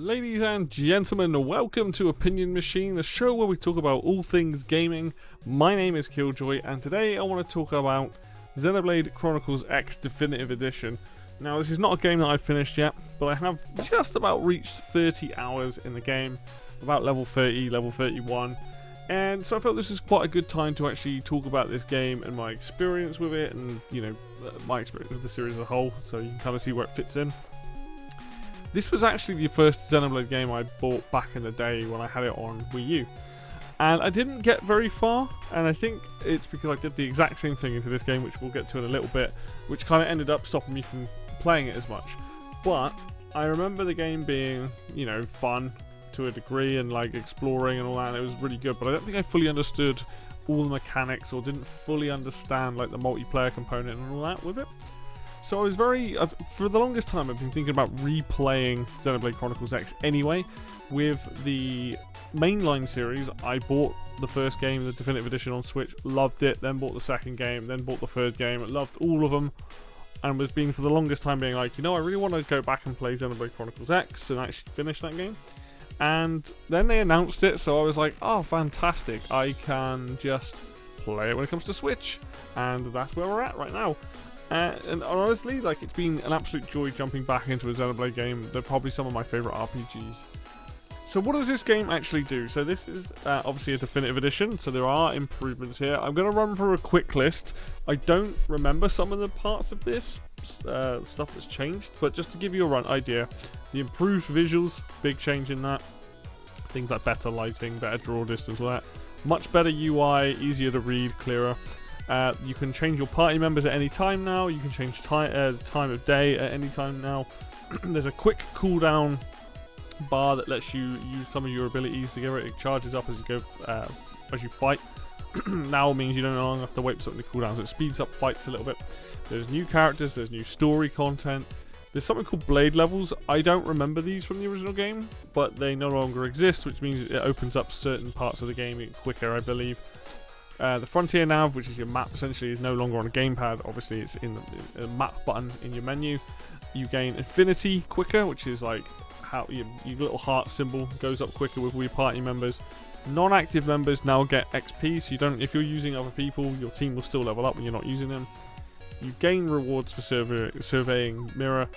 Ladies and gentlemen, welcome to Opinion Machine, the show where we talk about all things gaming. My name is Killjoy, and today I want to talk about Xenoblade Chronicles X Definitive Edition. Now, this is not a game that I've finished yet, but I have just about reached 30 hours in the game, about level 30, level 31, and so I felt this was quite a good time to actually talk about this game and my experience with it, and, you know, my experience with the series as a whole, so you can kind of see where it fits in. This was actually the first Xenoblade game I bought back in the day when I had it on Wii U. And I didn't get very far, and I think it's because I did the exact same thing into this game, which we'll get to in a little bit, which kind of ended up stopping me from playing it as much. But I remember the game being, you know, fun to a degree and like exploring and all that, and it was really good, but I don't think I fully understood all the mechanics or didn't fully understand like the multiplayer component and all that with it. So I was for the longest time I've been thinking about replaying Xenoblade Chronicles X anyway. With the mainline series, I bought the first game, the Definitive Edition on Switch, loved it, then bought the second game, then bought the third game, loved all of them, and was for the longest time being like, you know, I really want to go back and play Xenoblade Chronicles X and actually finish that game. And then they announced it, so I was like, oh, fantastic, I can just play it when it comes to Switch, and that's where we're at right now. And honestly, like, it's been an absolute joy jumping back into a Xenoblade game. They're probably some of my favourite RPGs. So what does this game actually do? So this is obviously a definitive edition, so there are improvements here. I'm going to run through a quick list. I don't remember some of the parts of this stuff that's changed, but just to give you a idea, the improved visuals, big change in that. Things like better lighting, better draw distance, all that. Much better UI, easier to read, clearer. You can change your party members at any time now. You can change time of day at any time now. There's a quick cooldown bar that lets you use some of your abilities together. It charges up as you go, as you fight. Now means you don't no longer have to wait for something to cool down, so it speeds up fights a little bit. There's new characters, there's new story content. There's something called blade levels. I don't remember these from the original game, but they no longer exist, which means it opens up certain parts of the game quicker, I believe. The Frontier Nav, which is your map, essentially is no longer on a gamepad. Obviously, it's in the map button in your menu. You gain Infinity quicker, which is like how your little heart symbol goes up quicker with all your party members. Non-active members now get XP, so you don't. If you're using other people, your team will still level up when you're not using them. You gain rewards for surveying Mirror,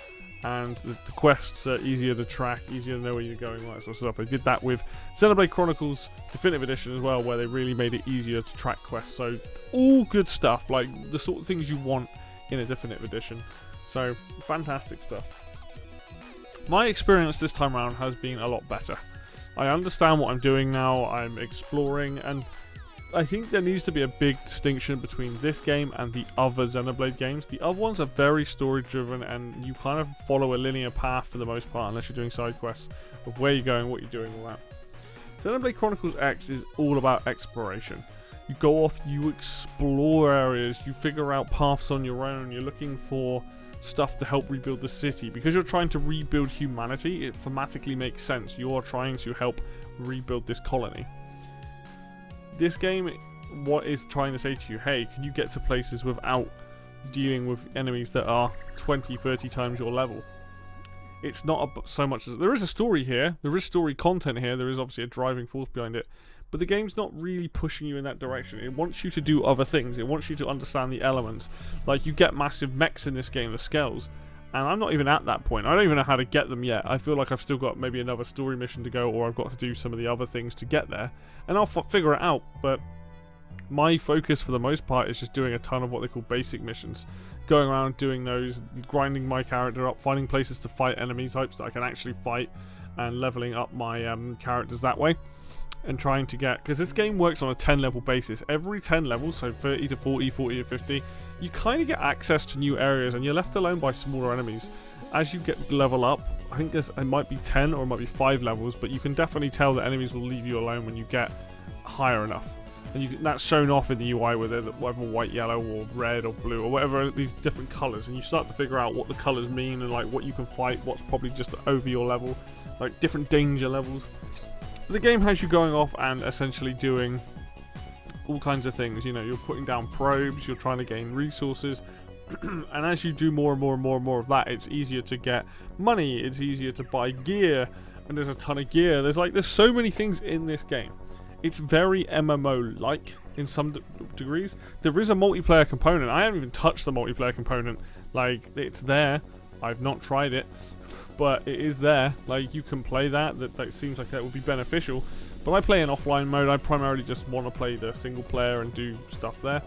and the quests are easier to track, easier to know where you're going, all that sort of stuff. They did that with Xenoblade Chronicles Definitive Edition as well, where they really made it easier to track quests. So all good stuff, like the sort of things you want in a Definitive Edition. So fantastic stuff. My experience this time around has been a lot better. I understand what I'm doing now, I'm exploring, and I think there needs to be a big distinction between this game and the other Xenoblade games. The other ones are very story driven, and you kind of follow a linear path for the most part, unless you're doing side quests of where you're going, what you're doing, all that. Xenoblade Chronicles X is all about exploration. You go off, you explore areas, you figure out paths on your own, you're looking for stuff to help rebuild the city. Because you're trying to rebuild humanity, it thematically makes sense. You're trying to help rebuild this colony. This game, what is trying to say to you, hey, can you get to places without dealing with enemies that are 20, 30 times your level? It's not so much as... There is a story here, there is story content here, there is obviously a driving force behind it, but the game's not really pushing you in that direction. It wants you to do other things, it wants you to understand the elements. Like, you get massive mechs in this game, the skells, and I'm not even at that point. I don't even know how to get them yet. I feel like I've still got maybe another story mission to go, or I've got to do some of the other things to get there. And I'll figure it out, but my focus for the most part is just doing a ton of what they call basic missions. Going around doing those, grinding my character up, finding places to fight enemy types that I can actually fight, and leveling up my characters that way. And trying to get... Because this game works on a 10 level basis. Every 10 levels, so 30 to 40, 40 to 50, you kind of get access to new areas, and you're left alone by smaller enemies. As you get level up, I think it might be 10 or it might be 5 levels, but you can definitely tell that enemies will leave you alone when you get higher enough. And that's shown off in the UI with it, whether white, yellow, or red, or blue, or whatever, these different colours. And you start to figure out what the colours mean, and like what you can fight, what's probably just over your level, like different danger levels. The game has you going off and essentially doing all kinds of things. You know, you're putting down probes, you're trying to gain resources, and as you do more and more and more and more of that, it's easier to get money, it's easier to buy gear, and there's a ton of gear. There's so many things in this game. It's very MMO-like in some degrees. There is a multiplayer component. I haven't even touched the multiplayer component. Like, it's there. I've not tried it, but it is there. Like, you can play that. That seems like that would be beneficial. But I play in offline mode. I primarily just want to play the single player and do stuff there.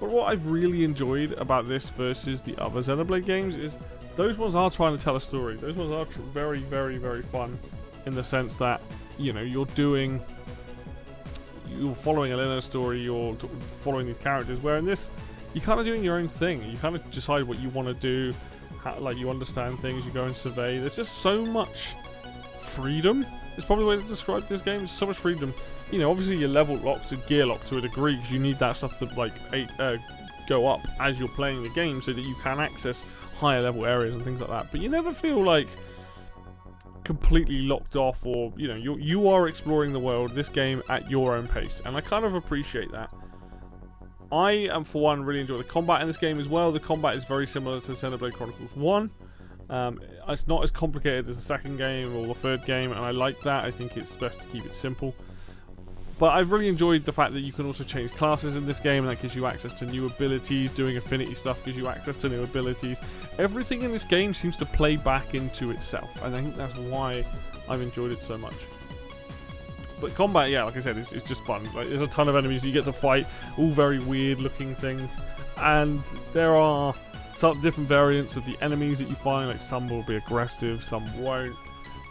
But what I've really enjoyed about this versus the other Xenoblade games is those ones are trying to tell a story. Those ones are very, very, very fun in the sense that, you know, you're following a linear story, you're following these characters, where in this, you're kind of doing your own thing. You kind of decide what you want to do, like you understand things, you go and survey. There's just so much freedom. It's probably the way to describe this game. There's so much freedom. You know, obviously you're level locked and gear locked to a degree because you need that stuff to like go up as you're playing the game so that you can access higher level areas and things like that. But you never feel like completely locked off, or you know, you are exploring the world, this game, at your own pace, and I kind of appreciate that. I am, for one, really enjoy the combat in this game as well. The combat is very similar to Xenoblade Chronicles 1. It's not as complicated as the second game or the third game, and I like that. I think it's best to keep it simple. But I've really enjoyed the fact that you can also change classes in this game, and that gives you access to new abilities. Doing affinity stuff gives you access to new abilities. Everything in this game seems to play back into itself, and I think that's why I've enjoyed it so much. But combat, yeah, like I said, it's just fun. Like, there's a ton of enemies you get to fight, all very weird looking things, and there are some different variants of the enemies that you find. Like, some will be aggressive, some won't.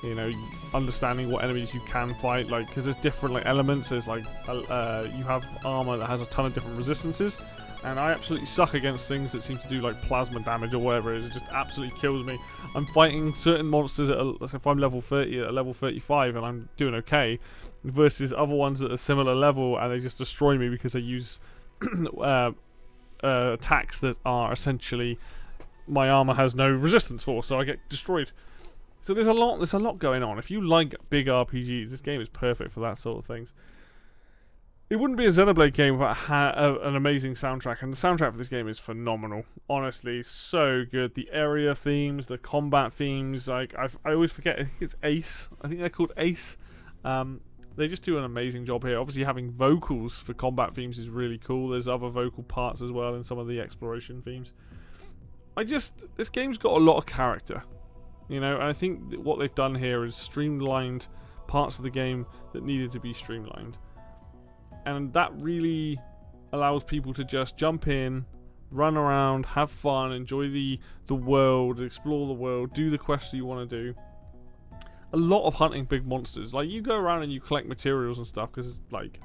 You know, understanding what enemies you can fight, like, because there's different like elements. There's like you have armor that has a ton of different resistances, and I absolutely suck against things that seem to do like plasma damage or whatever it is. It just absolutely kills me. I'm fighting certain monsters at if I'm level 30 at a level 35 and I'm doing okay, versus other ones at a similar level and they just destroy me because they use attacks that are essentially my armor has no resistance for, so I get destroyed. So there's a lot going on. If you like big RPGs, this game is perfect for that sort of things. It wouldn't be a Xenoblade game without an amazing soundtrack, and the soundtrack for this game is phenomenal. Honestly, so good. The area themes, the combat themes, like I always forget. I think it's Ace. I think they're called Ace. They just do an amazing job here. Obviously, having vocals for combat themes is really cool. There's other vocal parts as well in some of the exploration themes. This game's got a lot of character. You know, and I think that what they've done here is streamlined parts of the game that needed to be streamlined. And that really allows people to just jump in, run around, have fun, enjoy the world, explore the world, do the quests that you want to do. A lot of hunting big monsters. Like, you go around and you collect materials and stuff, because it's like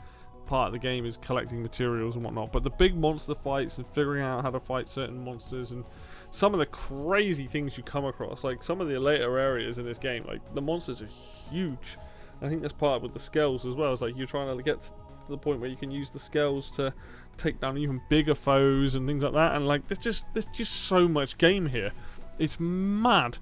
part of the game is collecting materials and whatnot. But the big monster fights and figuring out how to fight certain monsters, and some of the crazy things you come across, like some of the later areas in this game, like the monsters are huge. I think that's part with the scales as well. It's like you're trying to get to the point where you can use the scales to take down even bigger foes and things like that. And like there's just so much game here. It's mad.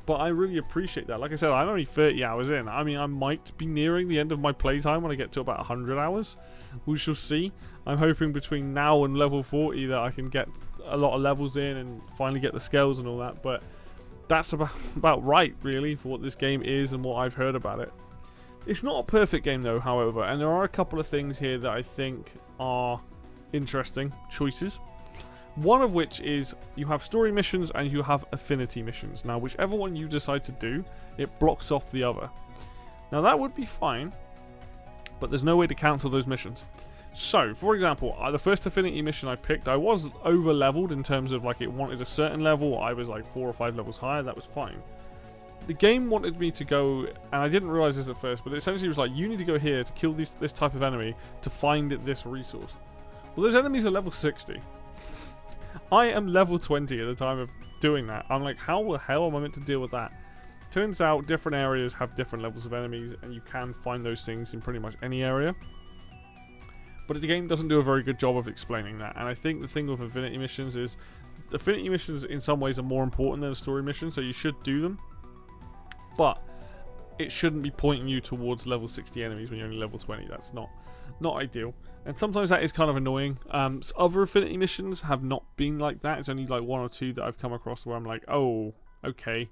But I really appreciate that. Like I said, I'm only 30 hours in. I mean, I might be nearing the end of my playtime when I get to about 100 hours. We shall see. I'm hoping between now and level 40 that I can get a lot of levels in and finally get the scales and all that. But that's about right, really, for what this game is and what I've heard about it. It's not a perfect game, though, however. And there are a couple of things here that I think are interesting choices. One of which is you have story missions and you have affinity missions. Now, whichever one you decide to do, it blocks off the other. Now, that would be fine, but there's no way to cancel those missions. So, for example, the first affinity mission I picked, I was over-leveled in terms of, like, it wanted a certain level. I was, like, 4 or 5 levels higher. That was fine. The game wanted me to go, and I didn't realize this at first, but it essentially was like, you need to go here to kill this type of enemy to find this resource. Well, those enemies are level 60. I am level 20 at the time of doing that. I'm like, how the hell am I meant to deal with that? Turns out different areas have different levels of enemies, and you can find those things in pretty much any area. But the game doesn't do a very good job of explaining that. And I think the thing with affinity missions is, affinity missions in some ways are more important than a story mission, so you should do them. But it shouldn't be pointing you towards level 60 enemies when you're only level 20. That's not ideal. And sometimes that is kind of annoying. Other affinity missions have not been like that. It's only like 1 or 2 that I've come across where I'm like, oh, okay.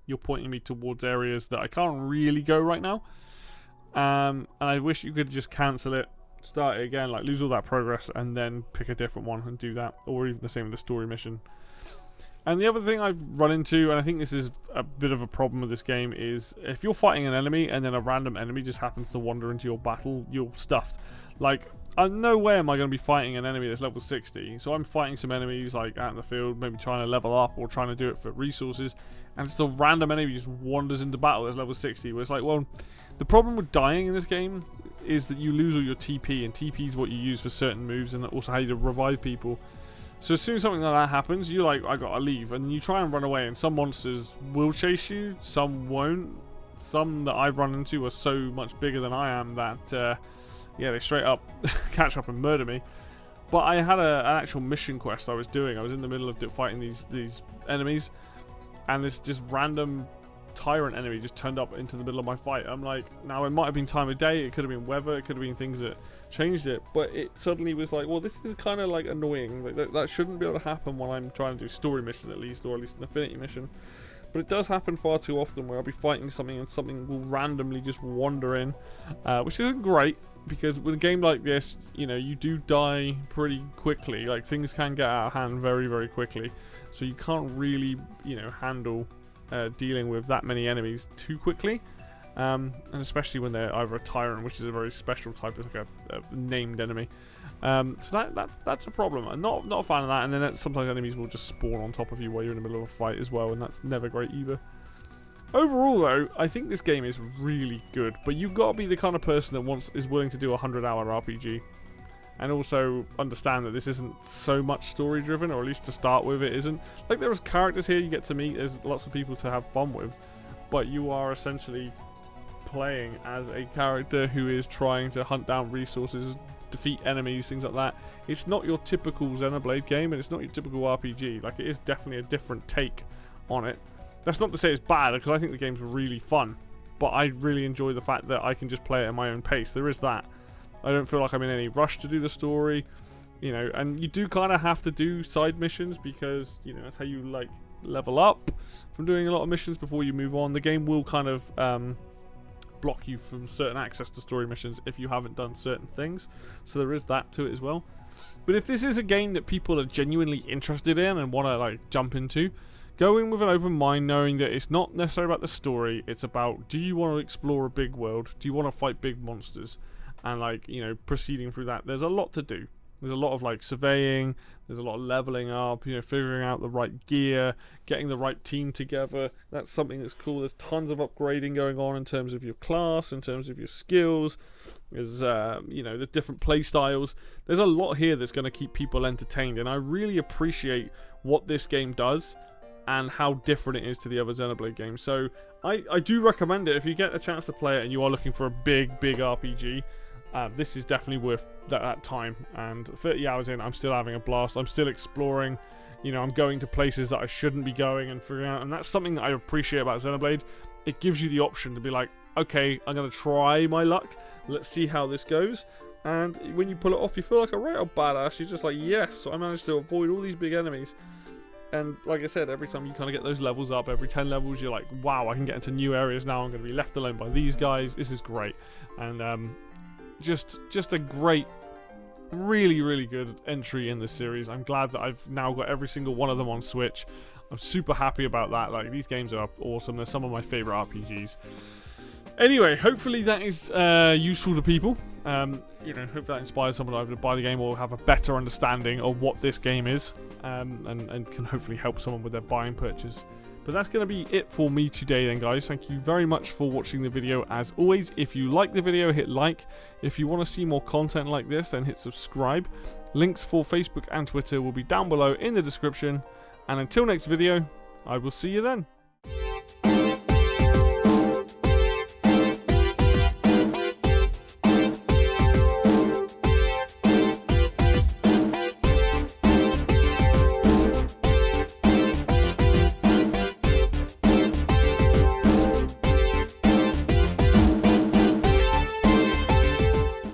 you're pointing me towards areas that I can't really go right now. And I wish you could just cancel it, start it again, like lose all that progress, and then pick a different one and do that. Or even the same with the story mission. And the other thing I've run into, and I think this is a bit of a problem with this game, is if you're fighting an enemy and then a random enemy just happens to wander into your battle, you're stuffed. Like, no way am I going to be fighting an enemy that's level 60. So I'm fighting some enemies like out in the field, maybe trying to level up or trying to do it for resources, and just a random enemy just wanders into battle that's level 60. Where it's like, well, the problem with dying in this game is that you lose all your TP, and TP is what you use for certain moves, and also how you revive people. So as soon as something like that happens, you're like, I gotta leave, and then you try and run away, and some monsters will chase you, some won't. Some that I've run into are so much bigger than I am that, yeah, they straight up catch up and murder me. But I had an actual mission quest I was doing. I was in the middle of fighting these enemies, and this just random tyrant enemy just turned up into the middle of my fight. I'm like, now it might have been time of day, it could have been weather, it could have been things that changed it, but it suddenly was like, well, this is kind of like annoying. Like, that shouldn't be able to happen when I'm trying to do story mission at least, or at least an affinity mission. But it does happen far too often where I'll be fighting something and something will randomly just wander in, which isn't great, because with a game like this, you know, you do die pretty quickly. Like, things can get out of hand very, very quickly, so you can't really, you know, handle dealing with that many enemies too quickly, and especially when they're either a tyrant, which is a very special type of like a named enemy. So that's a problem. I'm not a fan of that. And then sometimes enemies will just spawn on top of you while you're in the middle of a fight as well, and that's never great either. Overall, though, I think this game is really good, but you've got to be the kind of person that is willing to do a 100-hour RPG. And also understand that this isn't so much story driven, or at least to start with it isn't. Like, there's characters here you get to meet, there's lots of people to have fun with, but you are essentially playing as a character who is trying to hunt down resources, defeat enemies, things like that. It's not your typical Xenoblade game, and it's not your typical RPG. Like, it is definitely a different take on it. That's not to say it's bad, because I think the game's really fun, but I really enjoy the fact that I can just play it at my own pace. There is that. I don't feel like I'm in any rush to do the story, you know, and you do kind of have to do side missions because, you know, that's how you, like, level up from doing a lot of missions before you move on. The game will kind of block you from certain access to story missions if you haven't done certain things, so there is that to it as well. But if this is a game that people are genuinely interested in and want to, like, jump into, go in with an open mind, knowing that it's not necessarily about the story, it's about, do you want to explore a big world? Do you want to fight big monsters? And, like, you know, proceeding through that, there's a lot to do. There's a lot of, like, surveying, there's a lot of leveling up, you know, figuring out the right gear, getting the right team together. That's something that's cool. There's tons of upgrading going on in terms of your class, in terms of your skills. There's, you know, there's different play styles. There's a lot here that's going to keep people entertained, and I really appreciate what this game does and how different it is to the other Xenoblade games. So I do recommend it if you get a chance to play it and you are looking for a big RPG. This is definitely worth that time, and 30 hours in, I'm still having a blast. I'm still exploring, you know, I'm going to places that I shouldn't be going and figuring out, and that's something that I appreciate about Xenoblade. It gives you the option to be like, okay, I'm going to try my luck, let's see how this goes, and when you pull it off, you feel like a right old badass. You're just like, yes, I managed to avoid all these big enemies. And like I said, every time you kind of get those levels up, every 10 levels, you're like, wow, I can get into new areas now, I'm going to be left alone by these guys, this is great. And just a great, really, really good entry in this series. I'm glad that I've now got every single one of them on Switch. I'm super happy about that. Like, these games are awesome. They're some of my favorite RPGs. Anyway, hopefully that is useful to people. You know, hope that inspires someone either to buy the game or have a better understanding of what this game is, and can hopefully help someone with their buying purchase. But that's going to be it for me today then, guys. Thank you very much for watching the video. As always, if you like the video, hit like. If you want to see more content like this, then hit subscribe. Links for Facebook and Twitter will be down below in the description. And until next video, I will see you then.